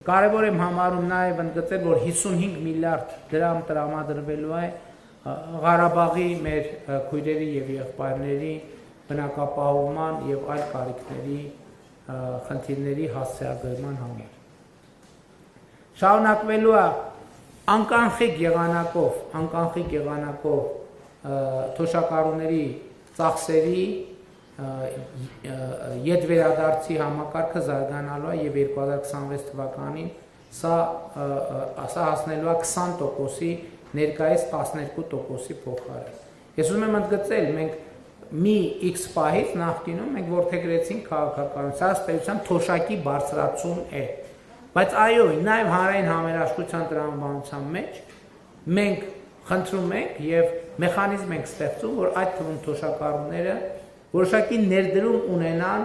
Կարևոր եմ համարում նաև ընդգծել, որ 55 միլիարդ դրամ տրամադրվելու է Ղարաբաղի մեր քույրերի եւ եղբայրների բնակապահովման եւ այլ կարիքների խնդիրների հասցեագրման համար։ Շարունակվելու է անկախիկ եղանակով թոշակառուների ծախսերի ետվերադարձի համակարգը զարգանալու է եւ 2026 թվականին սա հասնելու է 20%-ի ներկայիս 12%-ի փոխարեն։ Ես ուզում եմ ընդգծել, մենք մի X պահից նախկինում մենք որդեգրեցինք քաղաքականություն, սա ըստ թոշակի բարձրացում է։ Բայց այո, նաև հանրային համերաշխության տրամաբանության մեջ մենք խնդրում ենք եւ մեխանիզմ ենք ստեղծում, որ այդ թվում թոշակառուները որոշակի ներդրում ունենան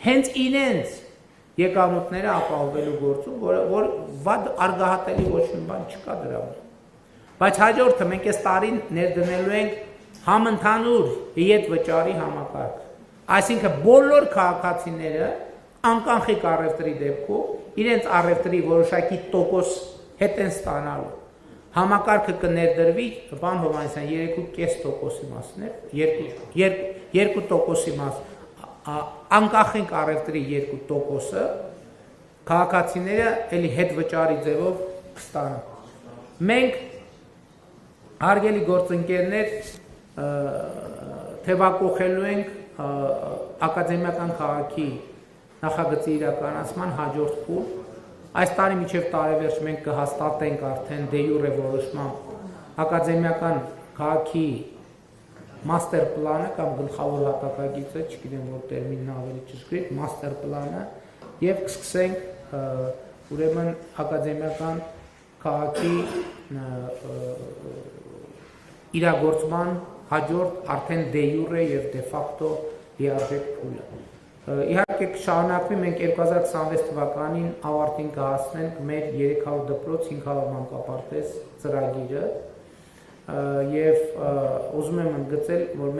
հենց իրենց եկամուտները ապահովելու գործում, որ վատ արգահատելի ոչ մի բան չկա դրա մեջ։ Բայց հաջորդը մենք այս տարին ներդնելու ենք համընդհանուր ետվճարի համակարգ։ Այսինքն բոլոր քաղաքացիները անկախիկ առևտրի դեպքում իրենց առևտրի որոշակի տոկոս հետ են ստանալու։ Համակարգը կներդրվի, պարոն Հովհաննիսյան, 3.5%-ի մասն է, 2%-ի մաս, անկախենք առևտրի 2%-ը, քաղաքացիները էլի հետ վճարի ձևով կստանան։ Մենք հարգելի գործընկերներ թևակողելու ենք ակադեմիական քաղաքի նախագծի իրականացման հաջորդ փուլ։ Այս տարի մինչև տարեվերջ մենք կհաստատենք արդեն դե յուրե որոշմամբ ակադեմիական քաղաքի մաստեր պլանը կամ գլխավոր հատակագիծը, չգիտեմ որ տերմինն ավելի ճշգրիտ, մաստեր պլանը եւ կսկսենք ուրեմն ակադեմիական քաղաքի իրագործման հաջորդ արդեն դե յուրե եւ դե ֆակտո լիարժեք փուլը։ Իհարկե կշարունակվի, մենք 2026 թվականին ավարտին կհասնենք մեր 300 դպրոց 500 մանկապարտեզ ծրագիրը եւ ուզում եմ ընդգծել, որ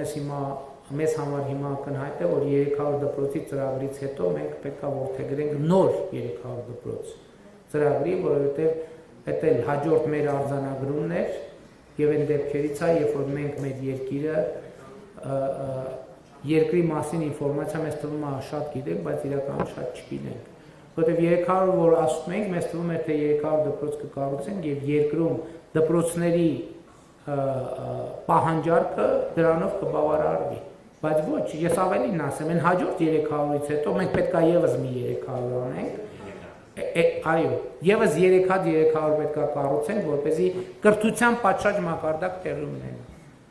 մեզ համար հիմա ակնհայտ է, որ 300 դպրոցի ծրագրից հետո մենք պետք է որդեգրենք նոր 300 դպրոց ծրագրի, որովհետեւ դա էլ հաջորդ մեր արձանագրումն էր եւ այն դեպքերից է, երբ որ մենք մեր երկիրը երկրի մասին ինֆորմացիա մեզ թվում է շատ գիտենք, բայց իրականում շատ չգիտենք։ Որտեւ 300 որ ասում ենք, մեզ թվում է թե 300 դպրոց կկառուցենք եւ երկրում դպրոցների պահանջարկը դրանով կբավարարվի։ Բայց ոչ, ես ավելին ասեմ, այն հաջորդ 300-ից հետո մենք պետք է եւս մի 300 անենք։ Այո, եւս 3 հատ 300 պետք է կառուցենք, որպեսզի կրթության պատշաճ մակարդակ տեղի ունենա։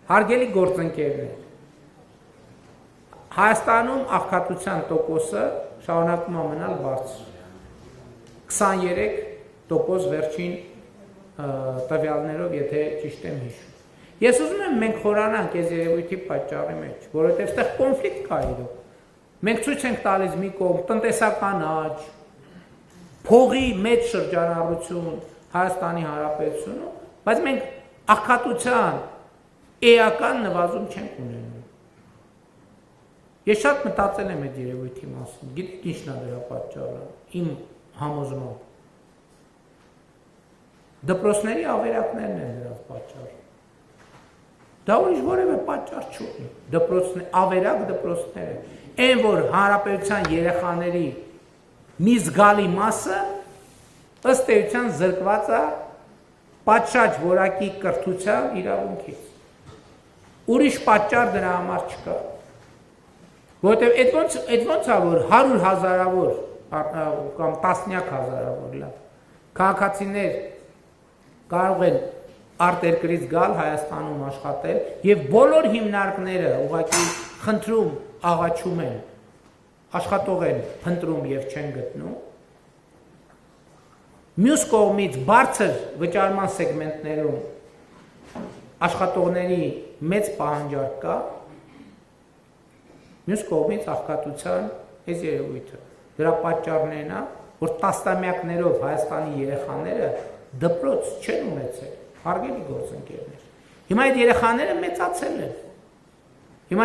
Հարգելի գործընկերներ, Հայաստանում աղքատության տոկոսը շարունակում է մնալ բարձր։ 23% վերջին տվյալներով, եթե ճիշտ եմ հիշում։ Ես ուզում եմ մենք խորանանք այս երևույթի պատճառի մեջ, որովհետև այստեղ կոնֆլիկտ կա իրոք։ Մենք ցույց ենք տալիս մի կողմ տնտեսական աճ, փողի մեծ շրջանառություն Հայաստանի Հանրապետությունում, բայց մենք աղքատության էական նվազում չենք ունենում։ Ես շատ մտածել եմ այդ երևույթի մասին, գիտեք ինչն է դրա պատճառը, իմ համոզմամբ։ Դպրոցների ավերակներն են դրա պատճառը։ Դա ուրիշ որևէ պատճառ չունի։ Ավերակ դպրոցները։ Այն որ հանրապետության երեխաների մի զգալի մասը ըստ էության զրկված է պատշաճ որակի կրթության իրավունքից։ Ուրիշ պատճառ դրա համար չկա։ Որտեւ այդ ոնց է որ 100,000-ավոր կամ տասնյակ հազարավոր լավ քաղաքացիներ կարող են արտերկրից գալ Հայաստանում աշխատել եւ բոլոր հիմնարկները ուղղակի խնդրում աղաչում են աշխատող են փնտրում եւ չեն գտնում մյուս կողմից բարձր վճարման սեգմենտներում աշխատողների մեծ պահանջարկ կա Մյուս կողմից աղքատության այս երևույթը։ Դրա պատճառներն է, որ տասնամյակներով Հայաստանի երեխաները դպրոց չեն ունեցել, հարգելի գործընկերներ։ Հիմա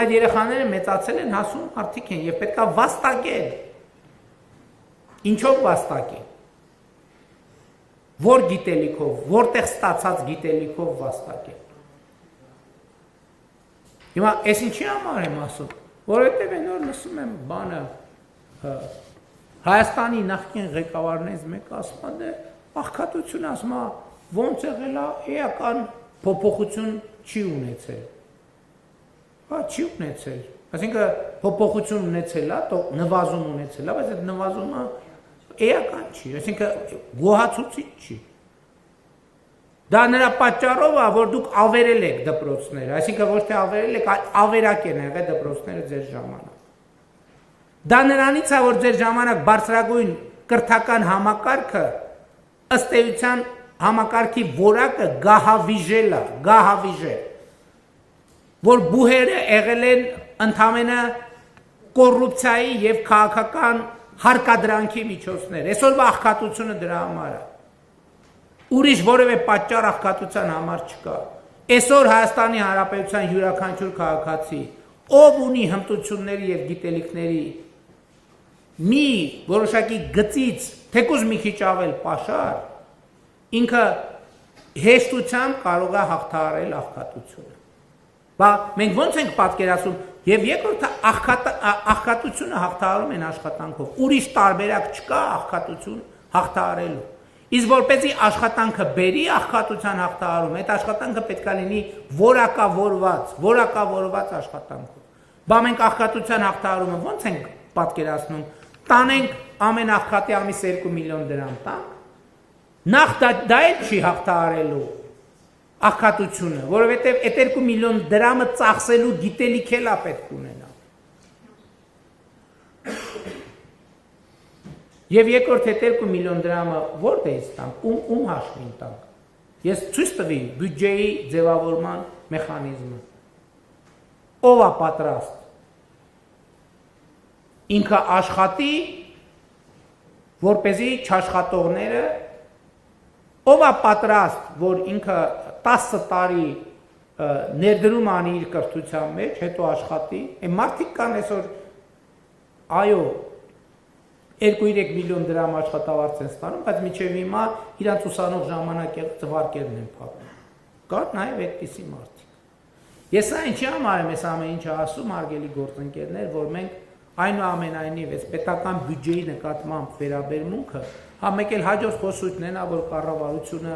այդ երեխաները մեծացել են, հասուն մարդիկ են եւ պետքա վաստակել։ Ինչով վաստակել։ որ գիտելիքով, որտեղ ստացած գիտելիքով վաստակել։ Հիմա այս ինչի համար եմ ասում, որովհետև այն որ լսում եմ բանը Հայաստանի նախկին ղեկավարներից մեկը ասում է, աղքատություն ասում է, ոնց եղել է, էական փոփոխություն չի ունեցել։ Հա, չի ունեցել։ Այսինքն փոփոխություն ունեցել է, նվազում ունեցել է, բայց այդ նվազումը էական չի, այսինքն գոհացուցիչ չի։ Դա նրա պատճառով է, որ դուք ավերել եք դպրոցները, այսինքն ոչ թե ավերել եք, այլ ավերակ են եղել դպրոցները ձեր ժամանակ։ Դա նրանից է, որ ձեր ժամանակ բարձրագույն կրթական համակարգը ըստ էության համակարգի որակը գահավիժել է, գահավիժել, որ բուհերը եղել են ընդամենը կոռուպցիայի եւ քաղաքական հարկադրանքի միջոցներ։ Այսօրվա աղքատությունը դրա համար է։ Ուրիշ որևէ պատճառ աղքատության համար չկա։ Այսօր Հայաստանի Հանրապետության յուրաքանչյուր քաղաքացի, ով ունի հմտությունների եւ գիտելիքների մի որոշակի գծից, թեկուզ մի քիչ ավել պաշար, ինքը հեշտությամբ կարող է հաղթահարել աղքատությունը։ Բա մենք ո՞նց ենք պատկերացնում, եւ երկրորդը աղքատությունը հաղթահարում են աշխատանքով։ Ուրիշ տարբերակ չկա աղքատություն հաղթահարելու։ Իսկ որպեսզի աշխատանքը բերի աղքատության հաղթահարում, այդ աշխատանքը պետք է լինի որակավորված աշխատանքով։ Բա մենք աղքատության հաղթահարումը ո՞նց ենք պատկերացնում։ Տանենք ամեն աղքատի ամիս 2 միլիոն դրամ տանք։ Նախ դա էլ չի հաղթահարելու աղքատությունը, որովհետև այդ 2 միլիոն դրամը ծախսելու գիտելիք էլ է պետք ունենա։ Եվ երկրորդ այդ 2 միլիոն դրամը որտեղից տանք, ում հաշվին տանք։ Ես ցույց տվի բյուջեի ձևավորման մեխանիզմը։ Ով է պատրաստ ինքը աշխատի, որպեսզի չաշխատողները, ով է պատրաստ, որ ինքը 10 տարի ներդրում անի իր կրթության մեջ, հետո աշխատի, այն մարդիկ կան այսօր, այո, 2-3 միլիոն դրամ աշխատավարձ են ստանում, բայց մինչև հիմա իրանց ուսանող ժամանակ ծվարկերն են փակում։ Կան նաև այդպիսի մարդիկ։ Ես այն ինչի համար եմ այս ամեն ինչը ասում, հարգելի գործընկերներ, որ մենք այնուամենայնիվ այս պետական բյուջեի նկատմամբ վերաբերմունքը, հա մեկ էլ հաջորդ խոսույթն են, որ կառավարությունը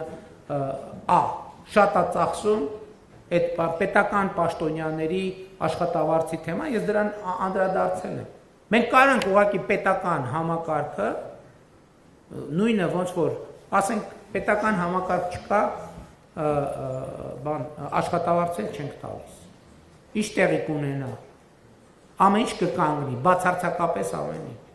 շատ է ծախսում այդ պետական պաշտոնյաների աշխատավարձի թեման, ես դրան անդրադարձել եմ։ Մենք կարանք ուղղակի պետական համակարգը, նույնը ոնց որ, ասենք պետական համակարգ չկա, աշխատավարձել չենք տալիս։ Ինչ տեղի կունենա։ Ամեն ինչ կկանգնի, բացարձակապես ամեն ինչ։